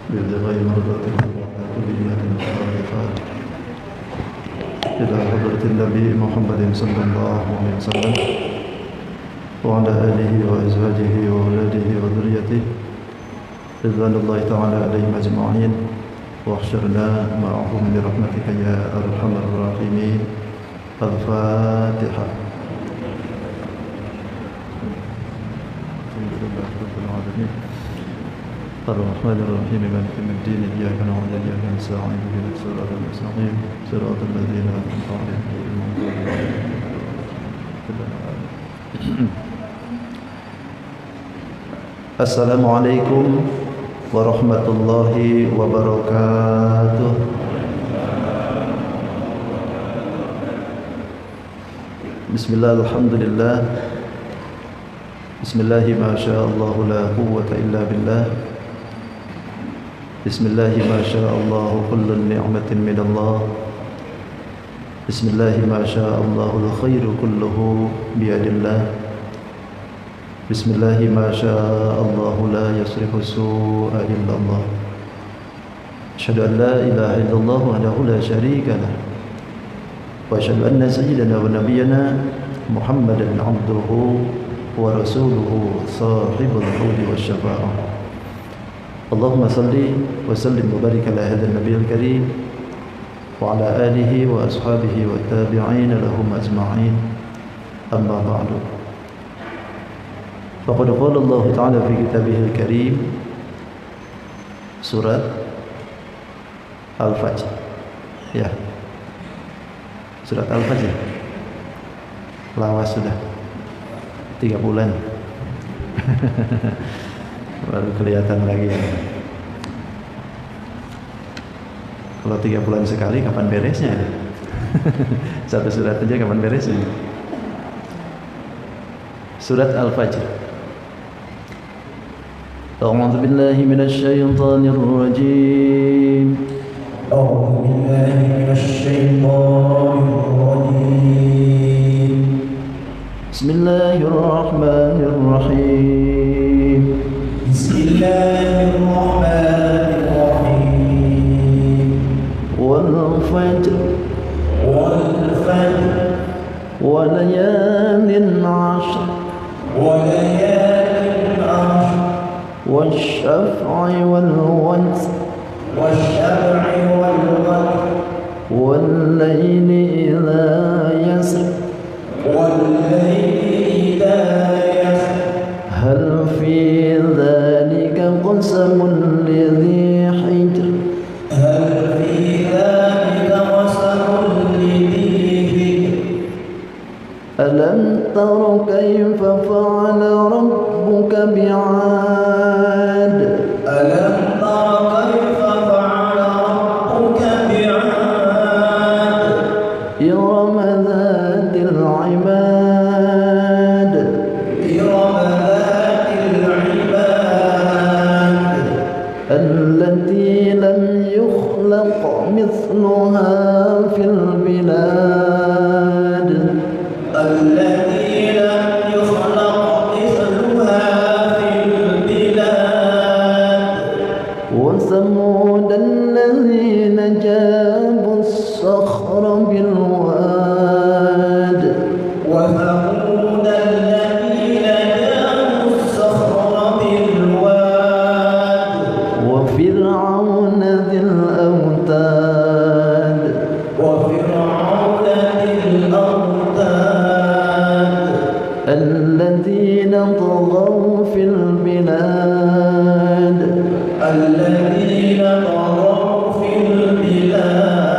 بابتغاء مرضاته وعلى كل نية صالحة إلى حضرة النبي محمد صلى الله عليه وسلم وعلى آله وأزواجه وأولاده وذريته رضوان الله تعالى عليهم أجمعين واحشرنا معهم برحمتك يا أرحم الراحمين. الفاتحة. الحمد لله رب العالمين الرحمن الرحيم مالك يوم الدين إياك نعبد وإياك نستعين اهدنا الصراط المستقيم صراط الذين أنعمت عليهم غير المغضوب عليهم. السلام عليكم ورحمة الله وبركاته. Bismillah, alhamdulillah. Bismillahi ma sya Allah la quwwata illa billah. Bismillahi ma sya Allah kullu ni'matin min Allah. Bismillahi ma sya Allah al-khairu kulluhu biyadillah. Bismillahi ma sya Allah la yasrifu su'a illa Allah. Asyhadu an la ilaha illallah wahdahu la syarika lah. وأشهد أن سيدنا ونبينا محمدا عبده ورسوله صاحب الحوض والشفاعة. اللهم صل وسلم وبارك على هذا النبي الكريم وعلى آله وأصحابه والتابعين لهم أجمعين. أما بعد، فقد قال الله تعالى في كتابه الكريم سورة الفجر. Ya, Surat Al-Fajr. Lawas sudah 3 bulan. Baru kelihatan lagi. Kalau 3 bulan sekali kapan beresnya? Satu surat aja kapan beresnya? Surat Al-Fajr. A'udzu billahi minasy syaithanir rajim. أعوذ بالله من الشيطان الرجيم. بسم الله الرحمن الرحيم. بسم الله الرحمن الرحيم. والفجر والفجر وليال عشر وليال عشر والشفع والوتر والشفع والوتر والليل إذا يسر والليل إذا يسر هل في ذلك قسم لذي حجر هل في ذلك قسم لذي حجر ألم تر كيف فعل ربك بعاد ألم تر كيف فعل ربك بعاد إرم ذات العماد إرم ذات العماد التي لم يخلق مثلها في البلاد التي لم يخلق مثلها في البلاد وثمود الذين جابوا الصخر بالواد وثمود الذين جابوا الصخر بالواد وفرعون ذي الأوتاد وفرعون ذي الأوتاد الذين طغوا في البلاد الذين طغوا في البلاد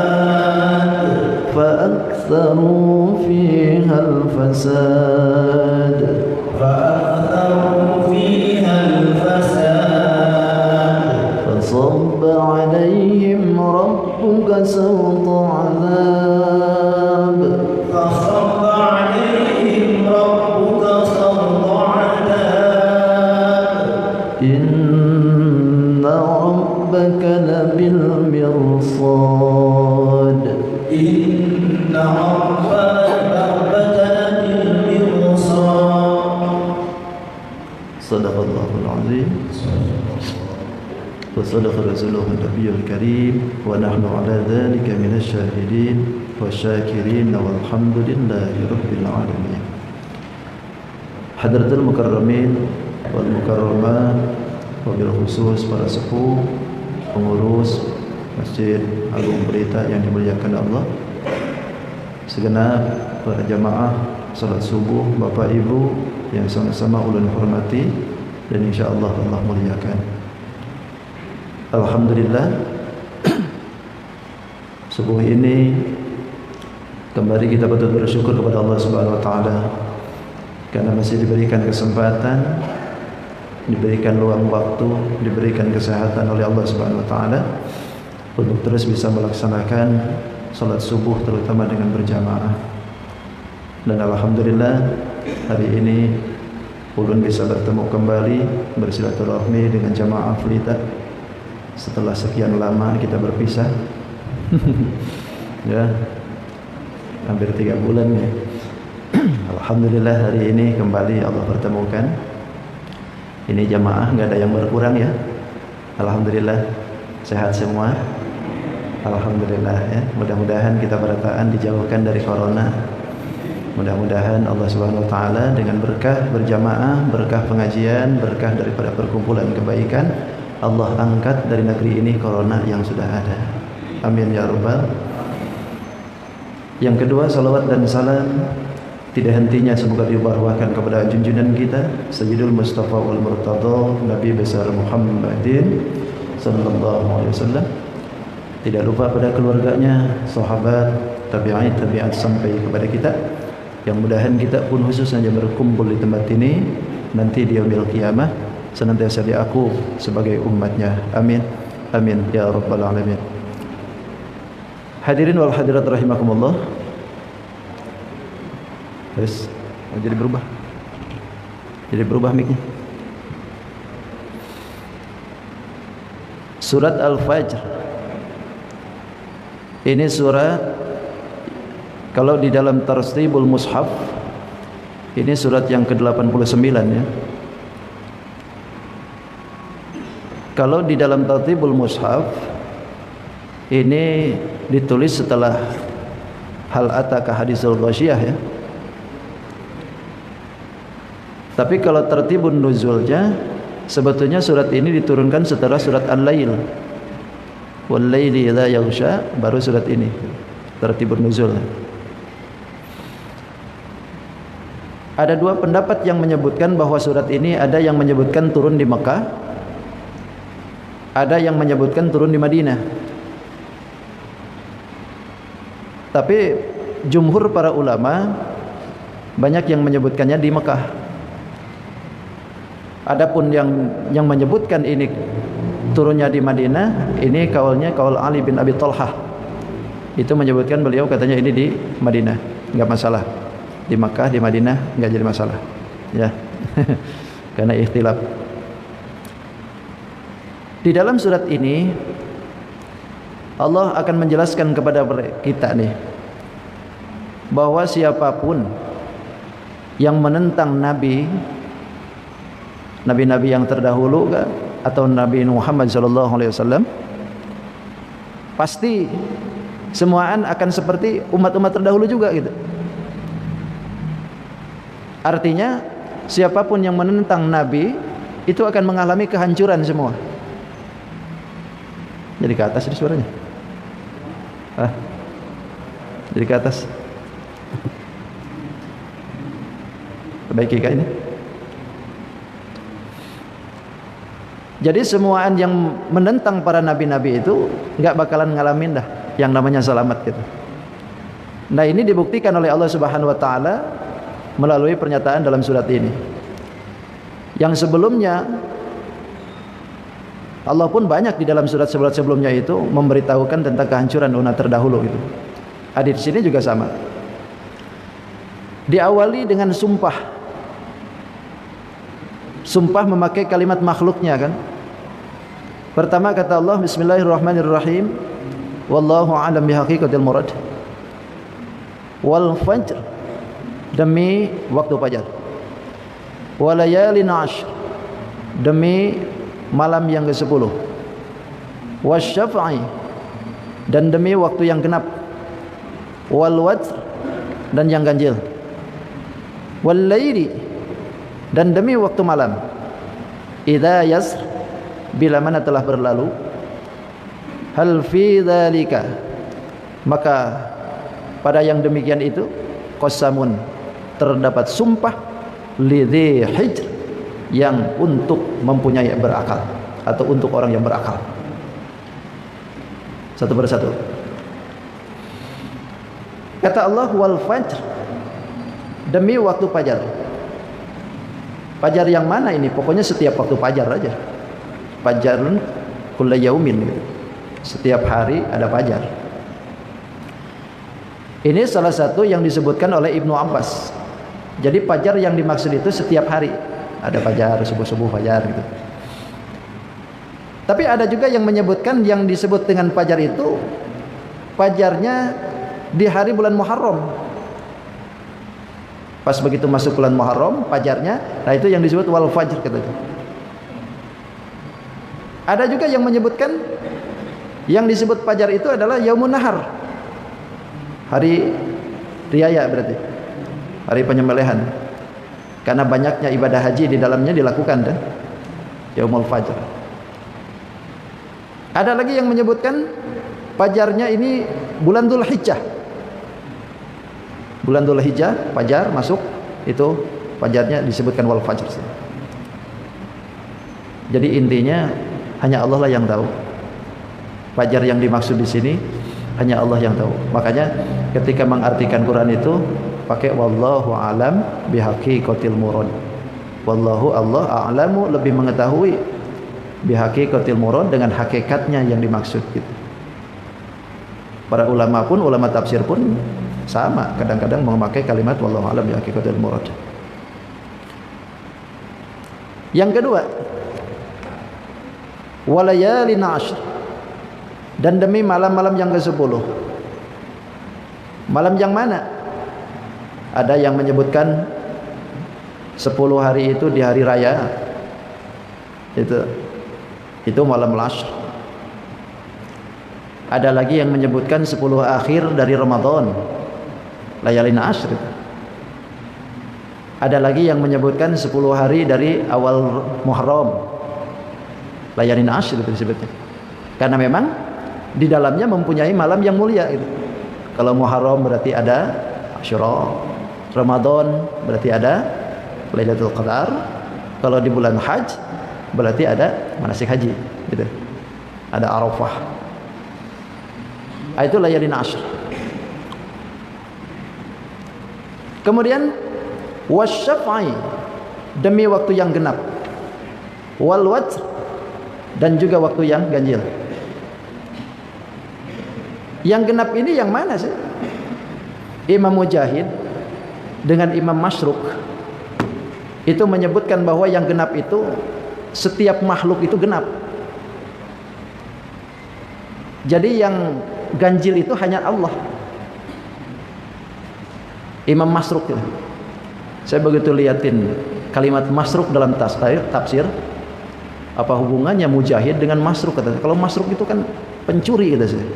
فأكثروا فيها الفساد فأكثروا فيها الفساد فصب عليهم ربك سوط عذاب فصب عليهم ربك سوط عذاب إن ربك لبالمرصاد إن ربك لبالمرصاد. Sadaqallahul azim. وصدق رسوله النبي الكريم ونحن على ذلك من الشاهدين والشاكرين والحمد لله رب العالمين. Hadratul Mukarramin wal Mukarramat, wabil khusus para sepuh, pengurus Masjid Agung Pelita yang dimuliakan Allah, segenap para jamaah salat subuh, Bapak Ibu yang sama-sama ulun hormati dan insyaallah Allah muliakan. Alhamdulillah, subuh ini kembali kita patut bersyukur kepada Allah Subhanahu wa taala karena masih diberikan kesempatan, diberikan luang waktu, diberikan kesehatan oleh Allah Subhanahu wa taala untuk terus bisa melaksanakan salat subuh terutama dengan berjamaah. Dan alhamdulillah hari ini ulun bisa bertemu kembali bersilaturahmi dengan jamaah Pelita setelah sekian lama kita berpisah. Ya, hampir 3 bulan ya. Alhamdulillah hari ini kembali Allah pertemukan. Ini jamaah nggak ada yang berkurang ya. Alhamdulillah sehat semua. Alhamdulillah ya. Mudah-mudahan kita berataan dijauhkan dari corona. Mudah-mudahan Allah Subhanahu wa taala dengan berkah berjamaah, berkah pengajian, berkah daripada perkumpulan kebaikan, Allah angkat dari negeri ini corona yang sudah ada. Amin ya rabbal. Yang kedua, salawat dan salam tidak hentinya semoga dibarwahkan kepada junjungan kita Sayyidul Mustafa wal Murtada Nabi besar Muhammadin sallallahu alaihi wasallam. Tidak lupa pada keluarganya, sahabat, tabi'at sampai kepada kita. Yang mudahan kita pun khusus saja berkumpul di tempat ini nanti di yaumil qiyamah senantiasa diaku sebagai umatnya. Amin. Amin ya rabbal alamin. Hadirin wal hadirat rahimakumullah. Terus jadi berubah mic-nya. Surat Al-Fajr ini surat, kalau di dalam tartibul mushaf ini surat yang ke-89 ya. Kalau di dalam tartibul mushaf ini ditulis setelah hal ataka hadisul ghasyiyah ya. Tapi kalau tertibun nuzulnya sebetulnya surat ini diturunkan setelah surat Al-Lail. Wal laili idza yaghsha, baru surat ini tertibun nuzul. Ada 2 pendapat yang menyebutkan bahwa surat ini ada yang menyebutkan turun di Mekah, ada yang menyebutkan turun di Madinah. Tapi jumhur para ulama banyak yang menyebutkannya di Mekah. Adapun yang menyebutkan ini turunnya di Madinah, ini kaulnya kaul Ali bin Abi Thalhah. Itu menyebutkan beliau katanya ini di Madinah, enggak masalah. Di Makkah, di Madinah enggak jadi masalah. Ya. Karena ikhtilaf. Di dalam surat ini Allah akan menjelaskan kepada kita nih bahwa siapapun yang menentang nabi-nabi yang terdahulu atau Nabi Muhammad sallallahu alaihi wasallam, pasti semuaan akan seperti umat-umat terdahulu juga gitu. Artinya siapapun yang menentang nabi itu akan mengalami kehancuran semua. Jadi ke atas ini suaranya. Jadi ke atas. Perbaiki kah ini? Jadi semuaan yang menentang para nabi-nabi itu enggak bakalan ngalamin dah yang namanya selamat gitu. Nah, ini dibuktikan oleh Allah Subhanahu wa taala melalui pernyataan dalam surat ini. Yang sebelumnya Allah pun banyak di dalam surat-surat sebelumnya itu memberitahukan tentang kehancuran umat terdahulu itu. Di sini juga sama. Diawali dengan sumpah. Sumpah memakai kalimat makhluknya kan. Pertama kata Allah, Bismillahirrahmanirrahim, wallahu a'lam bihaqiqatil murad. Wal fajr, demi waktu fajar. Walayalin ashr, demi malam yang ke-10. wasyaf'i, dan demi waktu yang genap, wal watr, dan yang ganjil, wal laili, dan demi waktu malam, idza yasr, bila mana telah berlalu, hal fi dzalika, maka pada yang demikian itu qasamun, terdapat sumpah, lidzi hijr, yang untuk mempunyai berakal atau untuk orang yang berakal. Satu persatu. Kata Allah, wal fajr, demi waktu fajar. Fajar yang mana ini? Pokoknya setiap waktu fajar aja. Fajarun kulla yaumin gitu. Setiap hari ada fajar. Ini salah satu yang disebutkan oleh Ibnu Abbas. Jadi fajar yang dimaksud itu setiap hari ada fajar, subuh-subuh fajar gitu. Tapi ada juga yang menyebutkan yang disebut dengan fajar itu fajarnya di hari bulan Muharram. Pas begitu masuk bulan Muharram, fajarnya, nah itu yang disebut wal fajr katanya. Ada juga yang menyebutkan yang disebut fajar itu adalah yaumun nahar. Hari riyaya berarti. Hari penyembelihan. Karena banyaknya ibadah haji di dalamnya dilakukan dan yaumul fajr. Ada lagi yang menyebutkan fajarnya ini bulan Dzulhijjah. Bulan Dzulhijjah fajar masuk, itu fajarnya disebutkan wal fajr. Jadi intinya hanya Allah lah yang tahu. Fajar yang dimaksud di sini hanya Allah yang tahu. Makanya ketika mengartikan Quran itu pakai wallahu alam bihaqiqatil murad. Wallahu, Allah a'lamu, lebih mengetahui, bihaqiqatil murad, dengan hakikatnya yang dimaksud gitu. Para ulama pun, ulama tafsir pun sama, kadang-kadang memakai kalimat wallahu alam bihaqiqatil murad. Yang kedua, walayalin ashr, dan demi malam-malam yang ke-10. Malam yang mana? Ada yang menyebutkan 10 hari itu di hari raya. Itu malam ashr. Ada lagi yang menyebutkan 10 akhir dari Ramadan, layalin ashr. Ada lagi yang menyebutkan 10 hari dari awal Muharram, layalin ashr itu disebutnya. Karena memang di dalamnya mempunyai malam yang mulia gitu. Kalau Muharram berarti ada Asyura, Ramadan berarti ada Lailatul Qadar, kalau di bulan Hajj berarti ada manasik haji gitu. Ada Arafah. Itu layalin ashr. Kemudian wasyaf'i, demi waktu yang genap, wal watr, dan juga waktu yang ganjil. Yang genap ini yang mana sih? Imam Mujahid dengan Imam Masruq itu menyebutkan bahwa yang genap itu setiap makhluk itu genap. Jadi yang ganjil itu hanya Allah. Imam Masruq itu. Saya begitu liatin kalimat Masruq dalam tafsir, apa hubungannya Mujahid dengan Masruq kata. Kalau Masruq itu kan pencuri kata saya.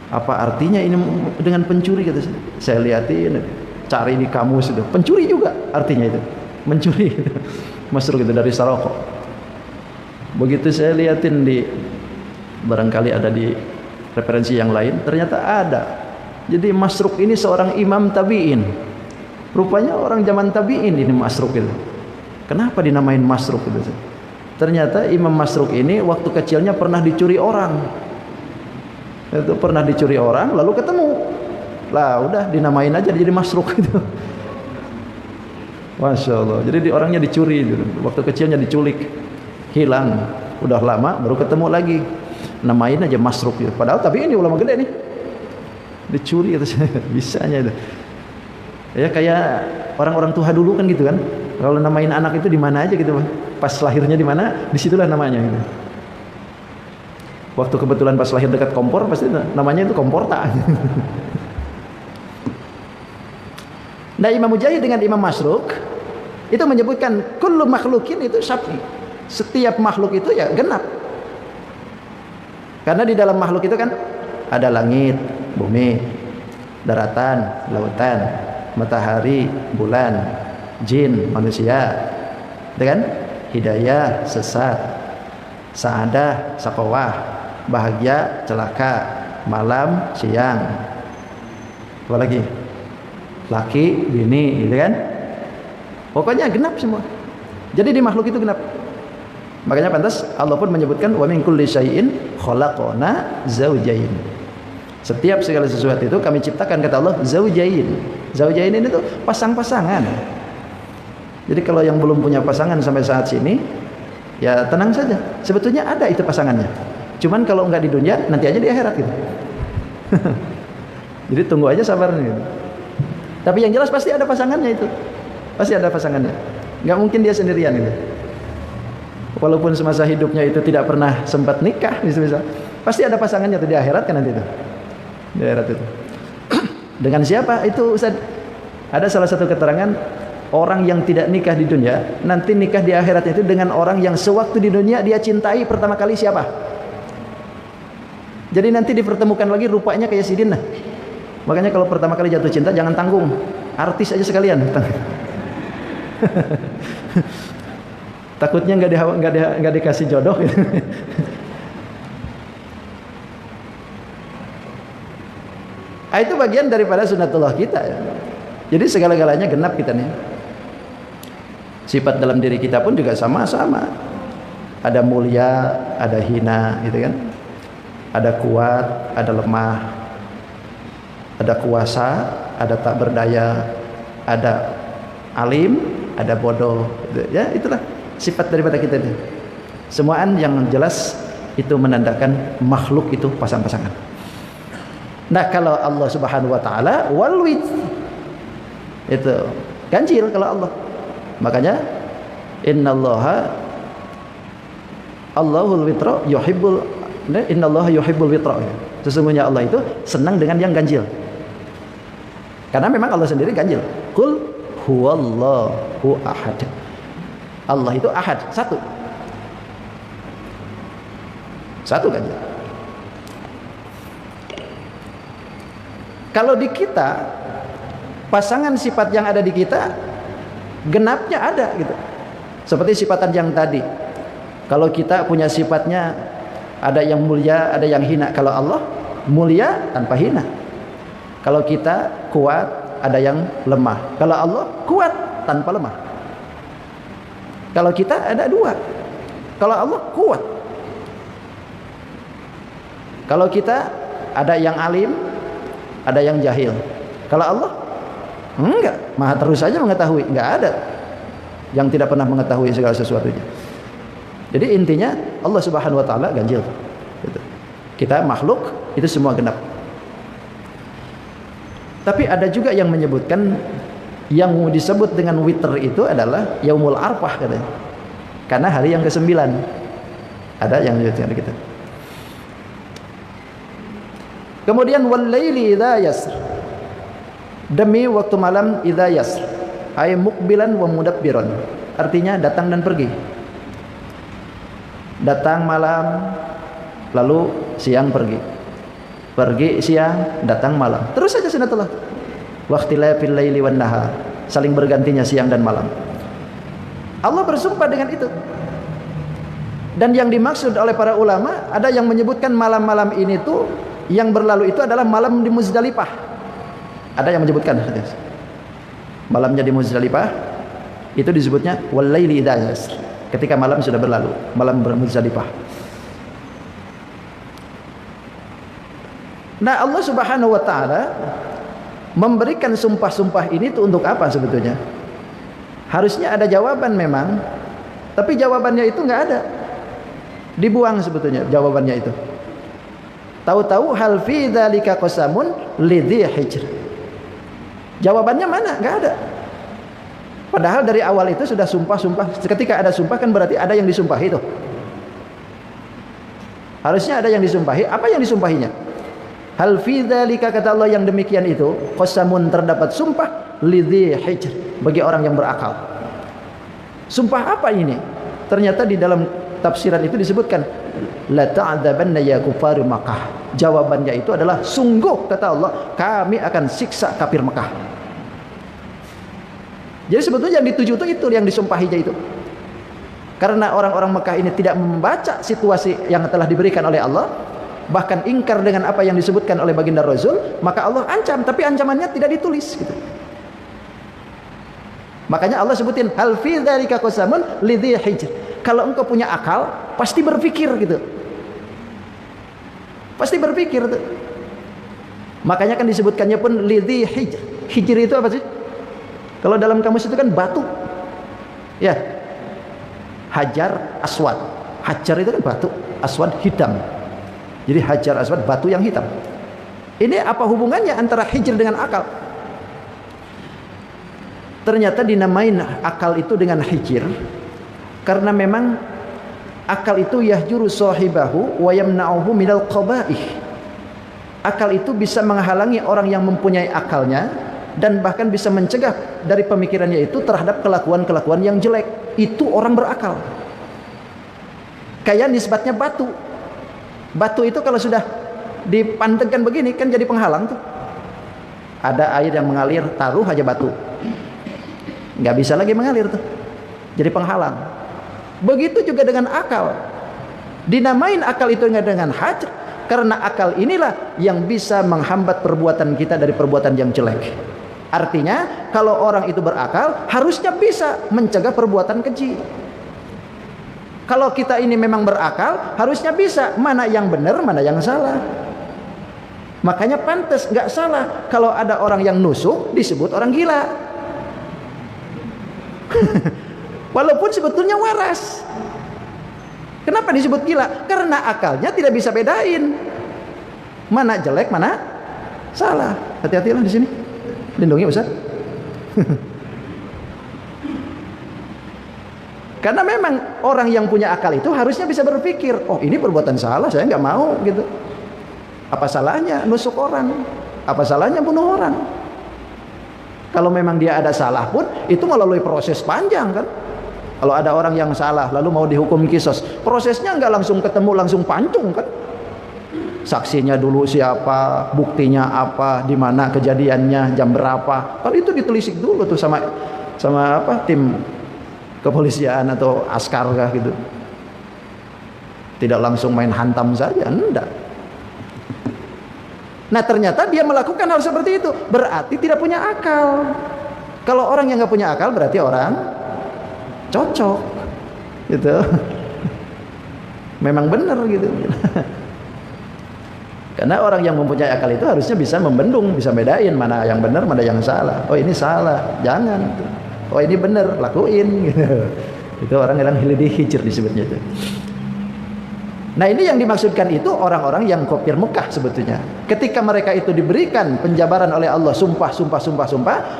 Apa artinya ini dengan pencuri kata saya. Saya liatin, cari di kamus itu. Pencuri juga artinya itu. Mencuri gitu. Masruq itu dari Saroko. Begitu saya liatin di, barangkali ada di referensi yang lain, ternyata ada. Jadi Masruq ini seorang imam tabi'in. Rupanya orang zaman tabi'in ini Masruq itu. Kenapa dinamain Masruq itu? Ternyata Imam Masruq ini waktu kecilnya pernah dicuri orang. Itu pernah dicuri orang lalu ketemu. Lah udah dinamain aja jadi Masruq itu. Masya Allah. Jadi orangnya dicuri gitu. Waktu kecilnya diculik, hilang, udah lama baru ketemu lagi, namain aja Masruq gitu. Padahal tapi ini ulama gede nih, dicuri itu bisanya itu. Ya kayak orang-orang tua dulu kan gitu kan. Kalau namain anak itu di mana aja gitu, pas lahirnya di mana, disitulah namanya gitu. Waktu kebetulan pas lahir dekat kompor, pasti namanya itu Komporta. Nah, Imam Mujahid dengan Imam Masruq itu menyebutkan kullu makhlukin itu syafi. Setiap makhluk itu ya genap. Karena di dalam makhluk itu kan ada langit, bumi, daratan, lautan, matahari, bulan, jin, manusia, itu kan? Hidayah, sesat, saadah, sakowah, bahagia, celaka, malam, siang, apa lagi? Laki, bini, gitu kan? Pokoknya genap semua. Jadi di makhluk itu genap. Makanya pantas Allah pun menyebutkan wa min kulli syai'in khalaqna zawjayn. Setiap segala sesuatu itu kami ciptakan, kata Allah, zawjayn. Zawjayn ini tuh pasang-pasangan. Jadi kalau yang belum punya pasangan sampai saat sini, ya tenang saja. Sebetulnya ada itu pasangannya. Cuman kalau enggak di dunia, nanti aja di akhirat gitu. Jadi tunggu aja sabarnya gitu. Tapi yang jelas pasti ada pasangannya itu. Pasti ada pasangannya. Enggak mungkin dia sendirian gitu. Walaupun semasa hidupnya itu tidak pernah sempat nikah, misal, pasti ada pasangannya tuh di akhirat kan nanti itu. Di akhirat itu. Dengan siapa? Itu Ustaz. Ada salah satu keterangan orang yang tidak nikah di dunia, nanti nikah di akhirat itu dengan orang yang sewaktu di dunia dia cintai pertama kali siapa? Jadi nanti dipertemukan lagi rupanya kayak Sidin lah. Makanya kalau pertama kali jatuh cinta jangan tanggung, artis aja sekalian. Takutnya nggak dikasih jodoh gitu. Itu bagian daripada sunatullah kita ya. Jadi segala-galanya genap kita nih. Sifat dalam diri kita pun juga sama-sama. Ada mulia, ada hina gitu kan. Ada kuat, ada lemah. Ada kuasa, ada tak berdaya, ada alim, ada bodoh gitu. Ya itulah sifat daripada kita itu. Semuaan yang jelas itu menandakan makhluk itu pasang-pasangan. Nah kalau Allah subhanahu wa ta'ala walwid, itu ganjil kalau Allah. Makanya innallaha Allahul witra yuhibbul, innallaha yuhibbul witra. Sesungguhnya Allah itu senang dengan yang ganjil. Karena memang Allah sendiri ganjil. Qul huwallahu ahad. Allah itu ahad, satu. Satu ganjil. Kalau di kita, pasangan sifat yang ada di kita genapnya ada gitu. Seperti sifatan yang tadi. Kalau kita punya sifatnya ada yang mulia, ada yang hina. Kalau Allah mulia tanpa hina. Kalau kita kuat, ada yang lemah. Kalau Allah kuat tanpa lemah. Kalau kita ada dua. Kalau Allah kuat. Kalau kita ada yang alim, ada yang jahil. Kalau Allah enggak, maha terus saja mengetahui, enggak ada yang tidak pernah mengetahui segala sesuatunya. Jadi intinya Allah Subhanahu wa taala ganjil. Gitu. Kita makhluk itu semua genap. Tapi ada juga yang menyebutkan yang disebut dengan witr itu adalah Yaumul Arfah katanya. Karena hari yang ke-9. Ada yang menyebutkan kita. Kemudian wal-laili idza yasr. Demi waktu malam idza yasr. Ay muqbilan wa mudabbiran. Artinya datang dan pergi. Datang malam lalu siang pergi. Pergi siang, datang malam. Terus saja sunatullah. Waqtilafil laili wan nahar. Saling bergantinya siang dan malam. Allah bersumpah dengan itu. Dan yang dimaksud oleh para ulama, ada yang menyebutkan malam-malam ini tuh yang berlalu itu adalah malam di Muzdalifah. Ada yang menyebutkan malamnya di Muzdalifah itu disebutnya wal laili idza yasr. Ketika malam sudah berlalu, malam Muzdalifah. Nah Allah Subhanahu wa ta'ala memberikan sumpah-sumpah ini tuh untuk apa sebetulnya? Harusnya ada jawaban memang, tapi jawabannya itu nggak ada. Dibuang sebetulnya jawabannya itu. Tahu-tahu hal fi dzalika qasamun lidzi hijr. Jawabannya mana? Nggak ada. Padahal dari awal itu sudah sumpah-sumpah. Ketika ada sumpah kan berarti ada yang disumpahi itu. Harusnya ada yang disumpahi. Apa yang disumpahinya? Hal fi dzalika, kata Allah, yang demikian itu qasamun, terdapat sumpah lidzi hijr, bagi orang yang berakal. Sumpah apa ini? Ternyata di dalam tafsiran itu disebutkan la ta'dzabanna ya kufaru Makkah. Jawabannya itu adalah sungguh kata Allah kami akan siksa kafir Mekah. Jadi sebetulnya yang dituju itu yang disumpahinya itu. Karena orang-orang Mekah ini tidak membaca situasi yang telah diberikan oleh Allah, bahkan ingkar dengan apa yang disebutkan oleh baginda Rasul, maka Allah ancam, tapi ancamannya tidak ditulis gitu. Makanya Allah sebutin hal fi dzalika qasamun lidzi hijr. Kalau engkau punya akal, pasti berpikir gitu. Pasti berpikir tuh. Makanya kan disebutkannya pun lidzi hijr. Hijr itu apa sih? Kalau dalam kamus itu kan batu. Ya. Hajar aswad. Hajar itu kan batu, aswad hitam. Jadi hajar aswad batu yang hitam. Ini apa hubungannya antara hijr dengan akal? Ternyata dinamain akal itu dengan hijr karena memang akal itu yahjuru sahibahu wa yamna'uhu minal qaba'ih. Akal itu bisa menghalangi orang yang mempunyai akalnya dan bahkan bisa mencegah dari pemikirannya itu terhadap kelakuan-kelakuan yang jelek. Itu orang berakal. Kayak nisbatnya batu. Batu itu kalau sudah dipantengkan begini kan jadi penghalang tuh. Ada air yang mengalir, taruh aja batu. Nggak bisa lagi mengalir tuh. Jadi penghalang. Begitu juga dengan akal. Dinamain akal itu dengan hajr karena akal inilah yang bisa menghambat perbuatan kita dari perbuatan yang jelek. Artinya kalau orang itu berakal harusnya bisa mencegah perbuatan keji. Kalau kita ini memang berakal harusnya bisa mana yang benar mana yang salah. Makanya pantas nggak salah kalau ada orang yang nusuk disebut orang gila. Walaupun sebetulnya waras. Kenapa disebut gila? Karena akalnya tidak bisa bedain mana jelek mana salah. Hati-hatilah di sini. Lindungi Ustaz. Karena memang orang yang punya akal itu harusnya bisa berpikir, oh ini perbuatan salah, saya nggak mau gitu. Apa salahnya nusuk orang? Apa salahnya bunuh orang? Kalau memang dia ada salah pun itu melalui proses panjang kan. Kalau ada orang yang salah lalu mau dihukum kisos, prosesnya nggak langsung ketemu langsung pancung kan. Saksinya dulu siapa, buktinya apa, di mana kejadiannya, jam berapa. Kalau itu ditelisik dulu tuh sama apa tim kepolisian atau askar kah gitu. Tidak langsung main hantam saja, enggak. Nah ternyata dia melakukan hal seperti itu berarti tidak punya akal. Kalau orang yang nggak punya akal berarti orang cocok gitu. Memang benar gitu. Karena orang yang mempunyai akal itu harusnya bisa membendung, bisa bedain mana yang benar, mana yang salah. Oh ini salah, jangan. Oh ini benar, lakuin. Gitu. Itu orang yang hildi hijr disebutnya itu. Nah ini yang dimaksudkan itu orang-orang yang kafir Mekah sebetulnya. Ketika mereka itu diberikan penjabaran oleh Allah, sumpah,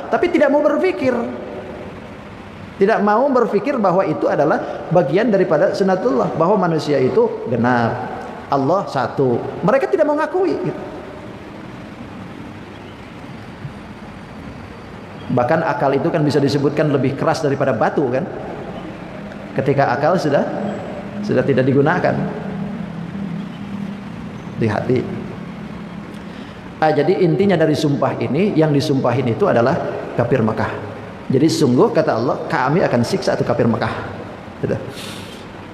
tapi tidak mau berpikir. Tidak mau berpikir bahwa itu adalah bagian daripada sunatullah, bahwa manusia itu genap. Allah satu. Mereka tidak mau ngakui gitu. Bahkan akal itu kan bisa disebutkan lebih keras daripada batu kan. Ketika akal sudah tidak digunakan di hati. Jadi intinya dari sumpah ini, yang disumpahin itu adalah kafir Mekah. Jadi sungguh kata Allah, kami akan siksa itu kafir Mekah. Gitu.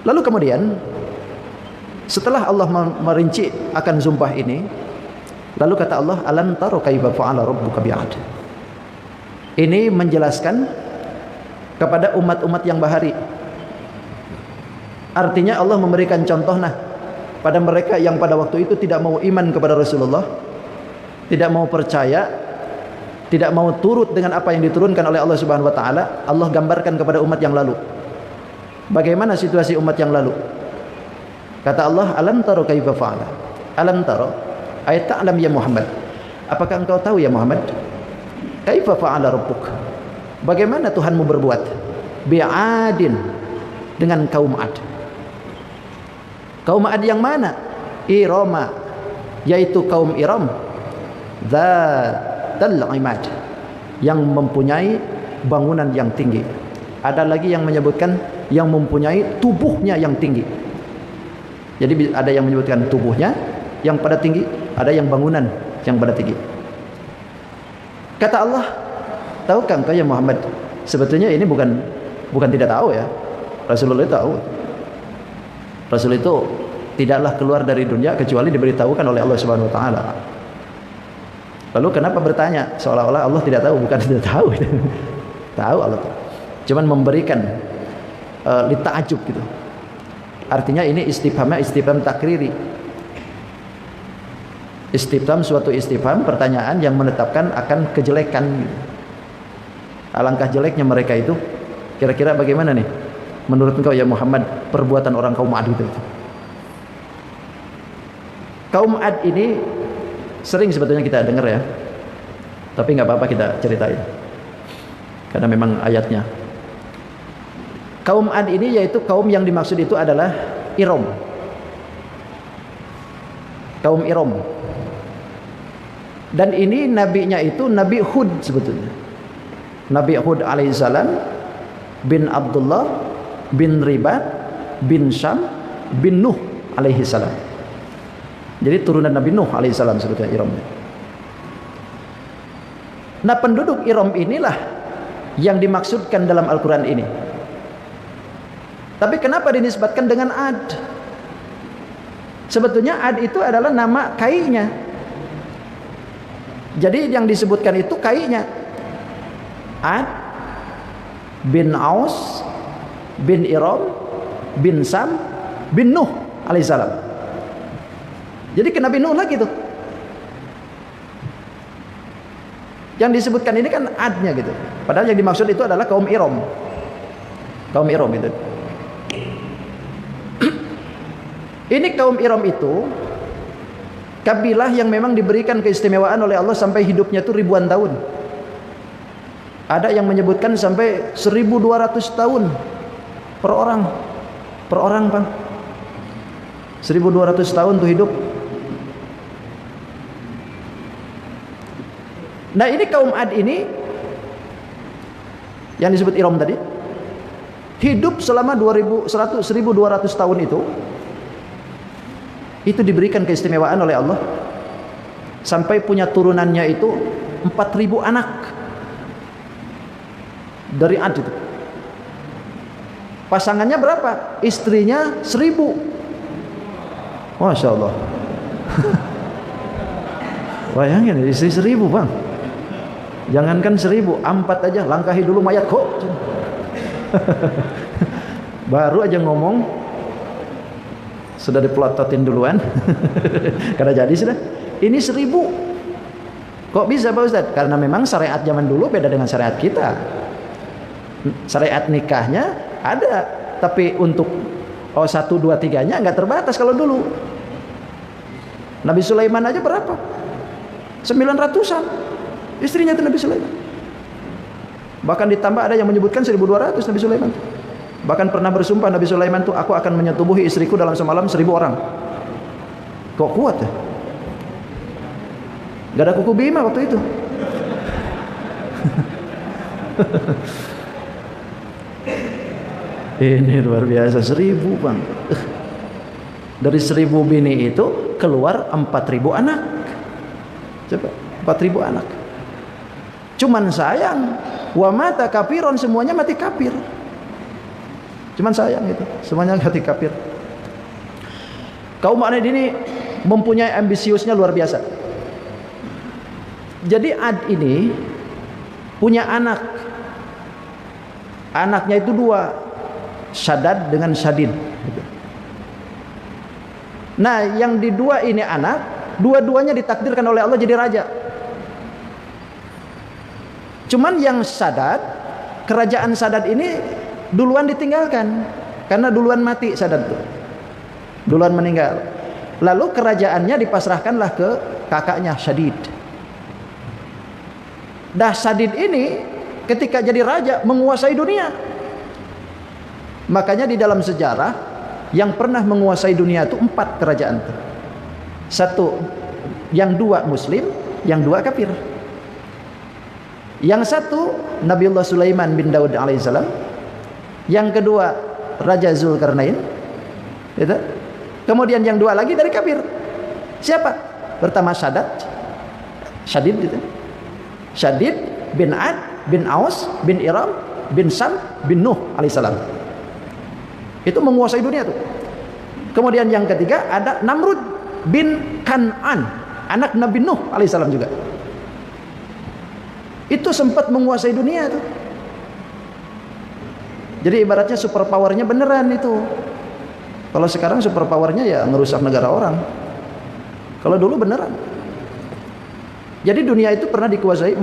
Lalu kemudian setelah Allah merinci akan sumpah ini, lalu kata Allah, alam taro kaifa fa'ala rabbuka bi'ad. Ini menjelaskan kepada umat-umat yang bahari. Artinya Allah memberikan contoh pada mereka yang pada waktu itu tidak mau iman kepada Rasulullah, tidak mau percaya, tidak mau turut dengan apa yang diturunkan oleh Allah Subhanahu wa taala. Allah gambarkan kepada umat yang lalu. Bagaimana situasi umat yang lalu? Kata Allah, alam taro kaifa fa'ala. Alam taro, ay ta'lam ya Muhammad. Apakah engkau tahu ya Muhammad? Kaifa fa'ala rabbuk? Bagaimana Tuhanmu berbuat? Bi'adin, dengan kaum Ad. Kaum Ad yang mana? Irama, yaitu kaum Iram. Dzatal imad, yang mempunyai bangunan yang tinggi. Ada lagi yang menyebutkan yang mempunyai tubuhnya yang tinggi. Jadi ada yang menyebutkan tubuhnya yang pada tinggi, ada yang bangunan yang pada tinggi. Kata Allah, tahukah engkau ya Muhammad? Sebetulnya ini bukan tidak tahu ya. Rasulullah tahu. Rasul itu tidaklah keluar dari dunia kecuali diberitahukan oleh Allah Subhanahu wa taala. Lalu kenapa bertanya seolah-olah Allah tidak tahu? Bukan tidak tahu. Tahu Allah. Cuman memberikan lita'ajub gitu. Artinya ini istifham takriri. Istifham suatu istifham pertanyaan yang menetapkan akan kejelekan gitu. Alangkah jeleknya mereka itu. Kira-kira bagaimana nih menurut engkau ya Muhammad perbuatan orang kaum Ad itu? Kaum Ad ini sering sebetulnya kita dengar ya. Tapi nggak apa-apa kita ceritain. Karena memang ayatnya. Kaum Ad ini yaitu kaum yang dimaksud itu adalah Iram. Kaum Iram. Dan ini nabinya itu Nabi Hud sebetulnya. Nabi Hud alaihissalam bin Abdullah bin Ribat bin Syam bin Nuh alaihissalam. Jadi turunan Nabi Nuh alaihissalam sebetulnya Iram. Nah, penduduk Iram inilah yang dimaksudkan dalam Al-Quran ini. Tapi kenapa dinisbatkan dengan Ad? Sebetulnya Ad itu adalah nama kainya. Jadi yang disebutkan itu kainya. Ad bin Aus bin Iram bin Sam bin Nuh alaihissalam. Jadi ke Nabi Nuh lagi tuh. Yang disebutkan ini kan Adnya gitu. Padahal yang dimaksud itu adalah kaum Iram. Kaum Iram itu. Ini kaum Iram itu kabilah yang memang diberikan keistimewaan oleh Allah sampai hidupnya itu ribuan tahun. Ada yang menyebutkan sampai 1200 tahun per orang. Per orang, Bang. 1200 tahun tuh hidup. Nah, ini kaum Ad ini yang disebut Iram tadi hidup selama 1200 tahun itu diberikan keistimewaan oleh Allah sampai punya turunannya itu 4000 anak dari Ad itu. Pasangannya berapa? Istrinya 1000. Masya Allah. Bayangin istri 1000, Bang. Jangankan 1000, 4 aja langkahi dulu mayat kok. Baru aja ngomong sudah dipelototin duluan. Karena jadi sudah. Ini 1000. Kok bisa Pak Ustadz? Karena memang syariat zaman dulu beda dengan syariat kita. Syariat nikahnya ada, tapi untuk 1, 2, 3-nya nggak terbatas kalau dulu. Nabi Sulaiman aja berapa? 900-an istrinya itu Nabi Sulaiman. Bahkan ditambah ada yang menyebutkan 1200 Nabi Sulaiman. Bahkan pernah bersumpah Nabi Sulaiman tuh, aku akan menyetubuhi istriku dalam semalam 1000 orang. Kok kuat ya? Gak ada kuku bima waktu itu. Ini luar biasa, 1000, Bang. Dari 1000 bini itu keluar 4000 anak. Coba 4000 anak. Cuman sayang, wa mata kafiron, semuanya mati kafir. Cuman sayang itu, semuanya mati kafir. Kaum Ad ini mempunyai ambisiusnya luar biasa. Jadi Ad ini punya anak. Anaknya itu 2, Syadad dengan Syadid. Nah, yang di 2 ini anak, dua-duanya ditakdirkan oleh Allah jadi raja. Cuman yang Syadad, kerajaan Syadad ini duluan ditinggalkan karena duluan mati Syadad itu. Duluan meninggal. Lalu kerajaannya dipasrahkanlah ke kakaknya Syadid. Dah Syadid ini ketika jadi raja menguasai dunia. Makanya di dalam sejarah yang pernah menguasai dunia itu 4 kerajaan. 1, yang 2 muslim, yang 2 kafir. Yang 1 Nabiullah Sulaiman bin Daud alaihissalam, Yang kedua Raja Zulkarnain, gitu. Kemudian yang dua lagi dari kafir. Siapa? Pertama Syadid gitu. Syadid bin Ad bin Aus bin Iram bin Sam bin Nuh alaihissalam. Itu menguasai dunia tuh. Kemudian yang ketiga ada Namrud bin Kan'an, anak Nabi Nuh alaihissalam juga. Itu sempat menguasai dunia tuh. Jadi ibaratnya super powernya beneran itu. Kalau sekarang super powernya ya ngerusak negara orang. Kalau dulu beneran. Jadi dunia itu pernah dikuasai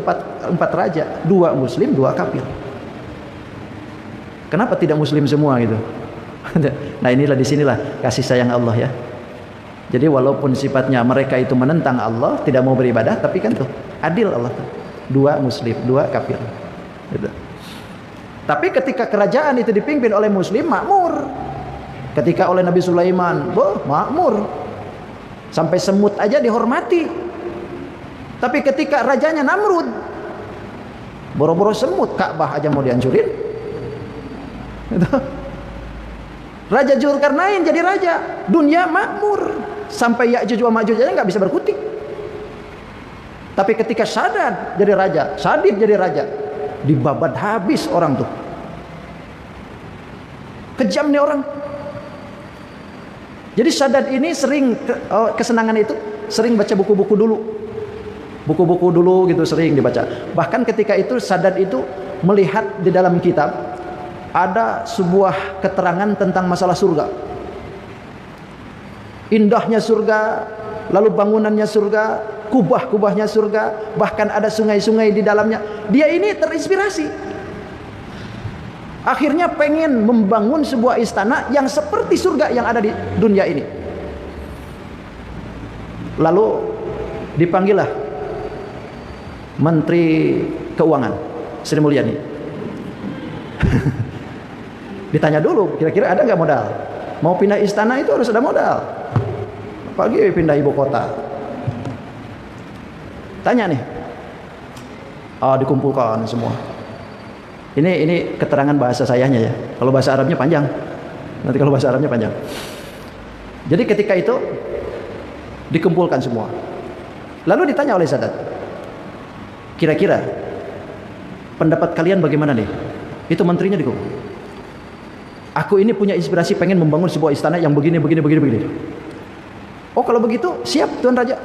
empat raja, 2 muslim, 2 kafir. Kenapa tidak muslim semua gitu? Nah inilah disinilah kasih sayang Allah ya. Jadi walaupun sifatnya mereka itu menentang Allah, tidak mau beribadah, tapi kan tuh adil Allah tuh. 2 muslim, 2 kafir. Gitu. Tapi ketika kerajaan itu dipimpin oleh muslim, makmur. Ketika oleh Nabi Sulaiman, makmur. Sampai semut aja dihormati. Tapi ketika rajanya Namrud, boro-boro semut, Ka'bah aja mau dihancurin. Gitu. Raja Zulkarnain jadi raja, dunia makmur. Sampai Ya'juj wa Ma'juj aja nggak bisa berkutik. Tapi ketika Syadid jadi raja, dibabat habis orang tuh. Kejam nih orang. Jadi Syadid ini sering kesenangan itu sering baca buku-buku dulu. Buku-buku dulu gitu sering dibaca. Bahkan ketika itu Syadid itu melihat di dalam kitab ada sebuah keterangan tentang masalah surga. Indahnya surga, lalu bangunannya surga, kubah-kubahnya surga, bahkan ada sungai-sungai di dalamnya. Dia ini terinspirasi. Akhirnya pengen membangun sebuah istana yang seperti surga yang ada di dunia ini. Lalu dipanggillah Menteri Keuangan Sri Mulyani. Ditanya dulu, kira-kira ada nggak modal? Mau pindah istana itu harus ada modal. Apalagi pindah ibu kota. Tanya nih. Dikumpulkan semua. Ini keterangan bahasa sayanya ya. Kalau bahasa Arabnya panjang. Nanti kalau bahasa Arabnya panjang. Jadi ketika itu dikumpulkan semua. Lalu ditanya oleh Sadat, kira-kira pendapat kalian bagaimana nih? Itu menterinya dikumpul. Aku ini punya inspirasi pengen membangun sebuah istana yang begini. Oh kalau begitu siap Tuan Raja.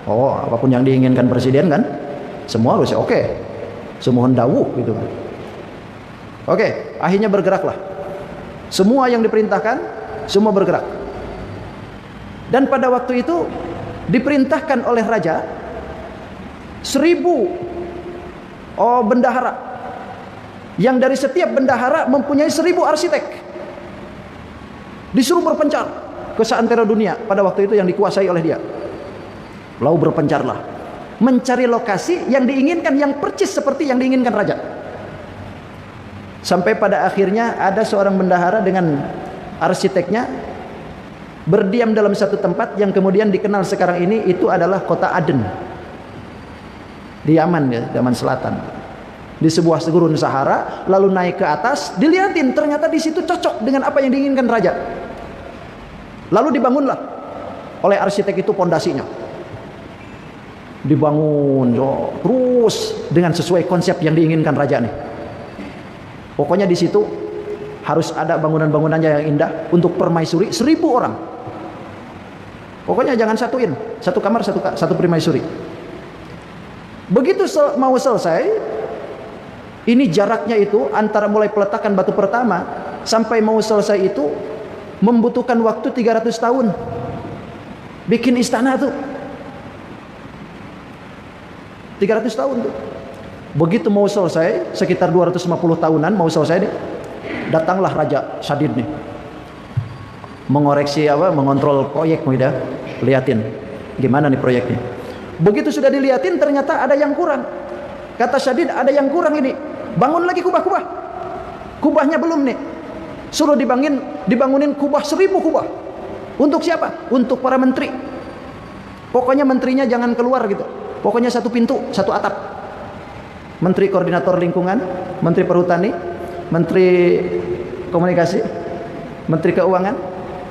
Oh apapun yang diinginkan presiden kan, semua harus oke. Semohon dawuh gitu kan. Oke, akhirnya bergeraklah. Semua yang diperintahkan, semua bergerak. Dan pada waktu itu diperintahkan oleh raja 1000 bendahara. Yang dari setiap bendahara mempunyai 1000 arsitek. Disuruh berpencar ke seantero dunia pada waktu itu yang dikuasai oleh dia. Lalu berpencarlah mencari lokasi yang diinginkan, yang percis seperti yang diinginkan raja. Sampai pada akhirnya ada seorang bendahara dengan arsiteknya berdiam dalam satu tempat yang kemudian dikenal sekarang ini itu adalah kota Aden di Yaman ya, Yaman Selatan. Di sebuah gurun Sahara, lalu naik ke atas, dilihatin ternyata di situ cocok dengan apa yang diinginkan raja. Lalu dibangunlah oleh arsitek itu pondasinya. Dibangun terus dengan sesuai konsep yang diinginkan raja nih. Pokoknya di situ harus ada bangunan-bangunannya yang indah untuk permaisuri 1000 orang. Pokoknya jangan satuin, satu kamar satu permaisuri. Begitu mau selesai, ini jaraknya itu antara mulai peletakan batu pertama sampai mau selesai itu membutuhkan waktu 300 tahun. Bikin istana tuh 300 tahun tuh. Begitu mau selesai, sekitar 250 tahunan mau selesai nih, datanglah Raja Syadid nih, mengoreksi mengontrol proyek. Mudah liatin gimana nih proyeknya. Begitu sudah diliatin ternyata ada yang kurang. Kata Syadid, ada yang kurang ini, bangun lagi kubah-kubah. Kubahnya belum nih, suruh dibangunin kubah 1000 kubah. Untuk siapa? Untuk para menteri. Pokoknya menterinya jangan keluar gitu. Pokoknya satu pintu, satu atap. Menteri Koordinator Lingkungan, Menteri Perhutani, Menteri komunikasi, Menteri Keuangan,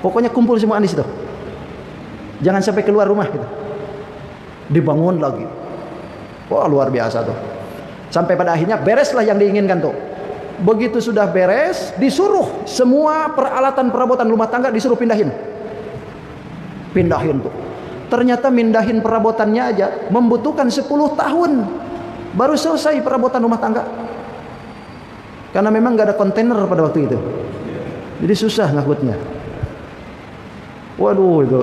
pokoknya kumpul semua di situ. Jangan sampai keluar rumah gitu. Dibangun lagi. Wah, luar biasa tuh. Sampai pada akhirnya bereslah yang diinginkan tuh. Begitu sudah beres, disuruh semua peralatan perabotan rumah tangga disuruh pindahin. Pindahin tuh. Ternyata mindahin perabotannya aja membutuhkan 10 tahun baru selesai perabotan rumah tangga. Karena memang nggak ada kontainer pada waktu itu. Jadi susah ngangkutnya. Waduh, itu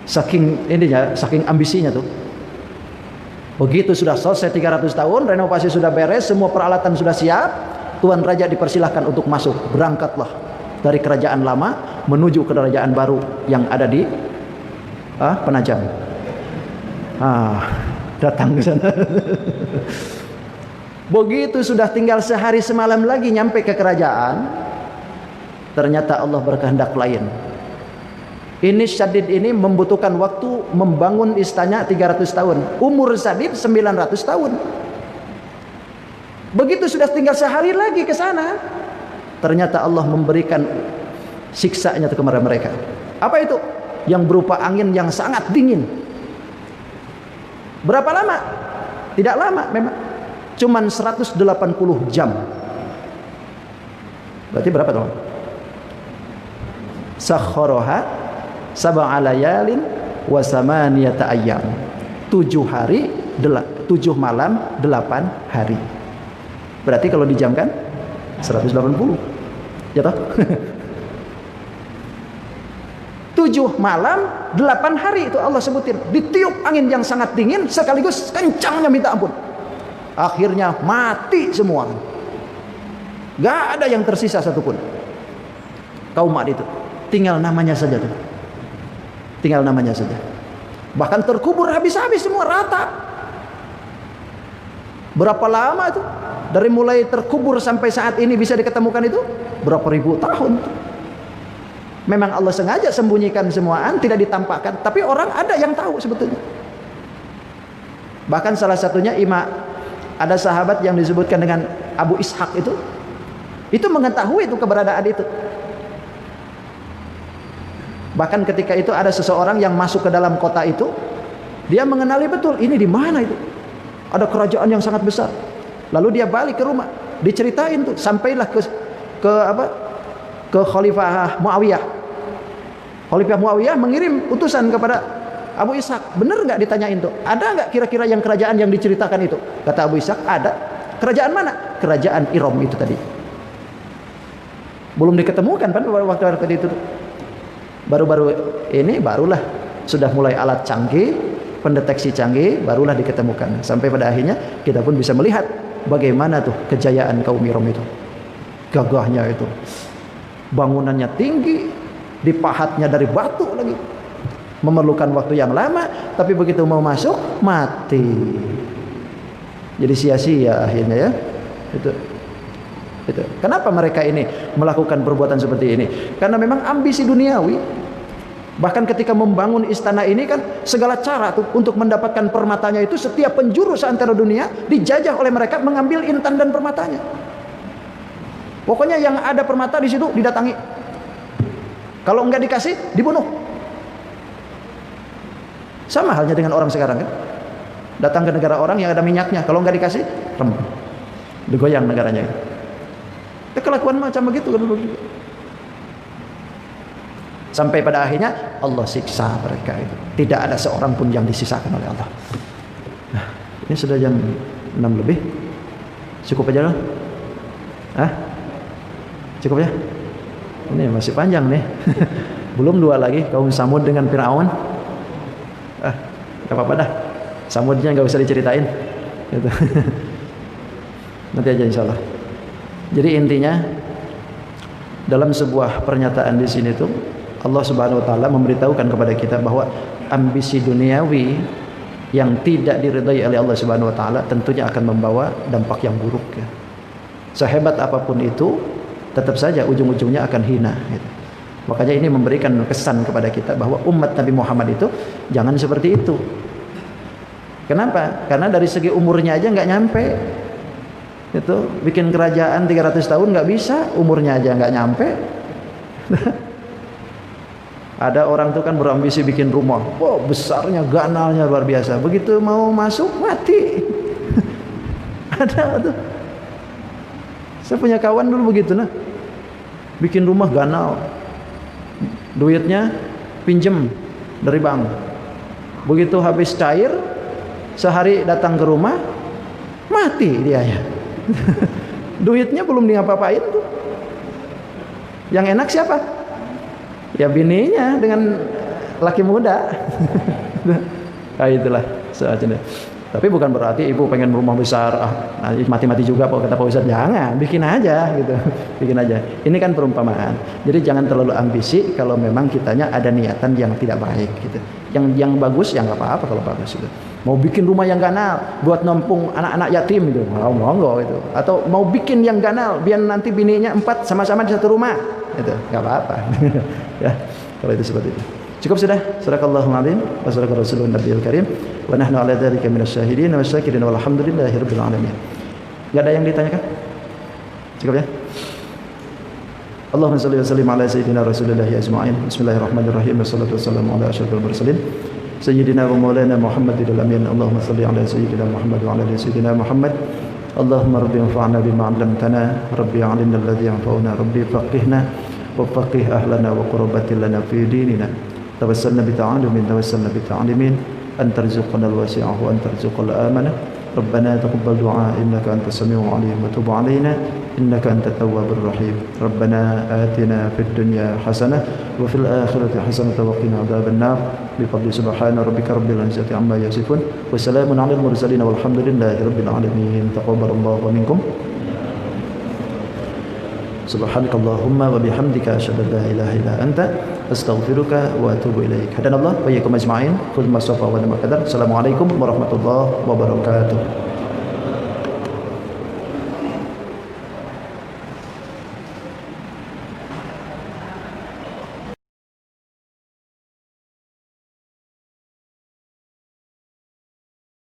saking ambisinya tuh. Begitu sudah selesai 300 tahun, renovasi sudah beres, semua peralatan sudah siap, Tuan Raja dipersilahkan untuk masuk. Berangkatlah dari kerajaan lama menuju ke kerajaan baru yang ada di Penajam. Datang ke sana. Begitu sudah tinggal sehari semalam lagi nyampe ke kerajaan, ternyata Allah berkehendak lain. Ini Syadid ini membutuhkan waktu membangun istana 300 tahun. Umur Syadid 900 tahun. Begitu sudah tinggal sehari lagi ke sana, ternyata Allah memberikan siksanya kepada mereka. Apa itu? Yang berupa angin yang sangat dingin. Berapa lama? Tidak lama memang. Cuman 180 jam. Berarti berapa teman? Sakharaha sab'a layalin wa samaniyata ayyam. 7 hari, 7 malam, 8 hari. Berarti kalau dijamkan 180. Ya toh? 7 malam 8 hari itu Allah sebutin. Ditiup angin yang sangat dingin sekaligus kencangnya minta ampun. Akhirnya mati semua. Gak ada yang tersisa satupun. Kaum Ad itu tinggal namanya saja tuh. Tinggal namanya saja. Bahkan terkubur habis-habis semua rata. Berapa lama itu? Dari mulai terkubur sampai saat ini bisa diketemukan itu berapa ribu tahun. Memang Allah sengaja sembunyikan semuaan, tidak ditampakkan, tapi orang ada yang tahu sebetulnya. Bahkan salah satunya ada sahabat yang disebutkan dengan Abu Ishaq itu mengetahui itu keberadaan itu. Bahkan ketika itu ada seseorang yang masuk ke dalam kota itu, dia mengenali betul ini di mana itu. Ada kerajaan yang sangat besar. Lalu dia balik ke rumah, diceritain tuh, sampailah ke Khalifah Muawiyah. Khalifah Muawiyah mengirim utusan kepada Abu Ishaq. Benar nggak ditanyain tuh? Ada nggak kira-kira yang kerajaan yang diceritakan itu? Kata Abu Ishaq, ada. Kerajaan mana? Kerajaan Iram itu tadi. Belum diketemukan kan waktu itu. Baru-baru ini barulah sudah mulai alat canggih, pendeteksi canggih, barulah diketemukan. Sampai pada akhirnya kita pun bisa melihat bagaimana tuh kejayaan kaum Iram itu. Gagahnya itu. Bangunannya tinggi, dipahatnya dari batu lagi. Memerlukan waktu yang lama, tapi begitu mau masuk mati. Jadi sia-sia akhirnya ya. Itu. Kenapa mereka ini melakukan perbuatan seperti ini? Karena memang ambisi duniawi. Bahkan ketika membangun istana ini kan segala cara tuh untuk mendapatkan permatanya itu setiap penjuru seantero dunia dijajah oleh mereka mengambil intan dan permatanya. Pokoknya yang ada permata di situ didatangi. Kalau enggak dikasih, dibunuh. Sama halnya dengan orang sekarang kan. Datang ke negara orang yang ada minyaknya, kalau enggak dikasih, digoyang negaranya. Kelakuan macam begitu kan. Sampai pada akhirnya Allah siksa mereka itu. Tidak ada seorang pun yang disisakan oleh Allah. Nah, ini sudah jam 6 lebih. Cukup aja lah. Cukup ya? Ini masih panjang nih. Belum 2 lagi, kaum Samud dengan Fir'aun. Gak apa-apa dah. Samudnya gak usah diceritain. Gitu. Nanti aja insyaallah. Jadi intinya dalam sebuah pernyataan di sini tuh Allah Subhanahu wa taala memberitahukan kepada kita bahwa ambisi duniawi yang tidak diridhai oleh Allah Subhanahu wa taala tentunya akan membawa dampak yang buruk ya. Sehebat apapun itu tetap saja ujung-ujungnya akan hina gitu. Makanya ini memberikan kesan kepada kita bahwa umat Nabi Muhammad itu jangan seperti itu. Kenapa? Karena dari segi umurnya aja nggak nyampe. Itu bikin kerajaan 300 tahun nggak bisa, umurnya aja nggak nyampe. Ada orang tuh kan berambisi bikin rumah, wow besarnya, ganalnya luar biasa. Begitu mau masuk mati. Ada tuh. Saya punya kawan dulu begitu nah, bikin rumah ganal, duitnya pinjem dari bank. Begitu habis cair, sehari datang ke rumah, mati dia ya. Duitnya belum diapa-apain tuh. Yang enak siapa? Ya bininya dengan laki muda. Nah itulah seaja. Tapi bukan berarti ibu pengen rumah besar, mati-mati juga kata Pak Ustadz. Jangan, bikin aja gitu. Bikin aja. Ini kan perumpamaan. Jadi jangan terlalu ambisi kalau memang kitanya ada niatan yang tidak baik gitu. Yang bagus ya nggak apa-apa kalau bagus gitu. Mau bikin rumah yang ganal buat nampung anak-anak yatim gitu, monggo itu. Atau mau bikin yang ganal biar nanti bininya 4 sama-sama di satu rumah, itu nggak apa-apa. Ya, kalau itu seperti itu. Cukup sudah. Sadaqallahul azim wa sadaqa rasulun nabiyil karim wa nahnu ala dzalika minasyahidin wa syakirin walhamdulillahirabbil alamin. Enggak ada yang ditanyakan? Cukup ya. Allahumma shalli wa sallim ala sayyidina Rasulillah ajma'in. Bismillahirrahmanirrahim. Wassalatu wassalamu ala asyrafil mursalin sayyidina wa maulana Muhammadil amin. Allahumma shalli ala sayyidina Muhammad wa ala ali sayyidina Muhammad. Allahumma rabbi anfa'na bima 'allamtana, rabbi 'allimna alladhi yanfa'una, rabbi faqihna wa faqih ahlana wa qurbatil lana fi dinina. Tawassalna bi ta'alumin, tawassalna bi ta'alimin, antarzuqna al-wasi'ah wa antarzuqal amanah. Rabbana taqabbal du'a innaka antas samiul 'alim wa tub 'alaina innaka antat tawwabur rahim. Rabbana atina fid dunya hasanah wa fil akhirati hasanah wa qina adzaban nar. Bi fadli subhana rabbika rabbil izzati amma yasifun wa salamun 'alal mursalin walhamdulillahi rabbil alamin. Taqabbalallahu minkum. Subhanakallahumma wa bihamdika asyhadu an la ilaha illa anta astaghfiruka wa atubu ilaik. Hadanallah wa iyyakum ajma'in. Khudh masafa wa qadar. Assalamualaikum warahmatullahi wabarakatuh.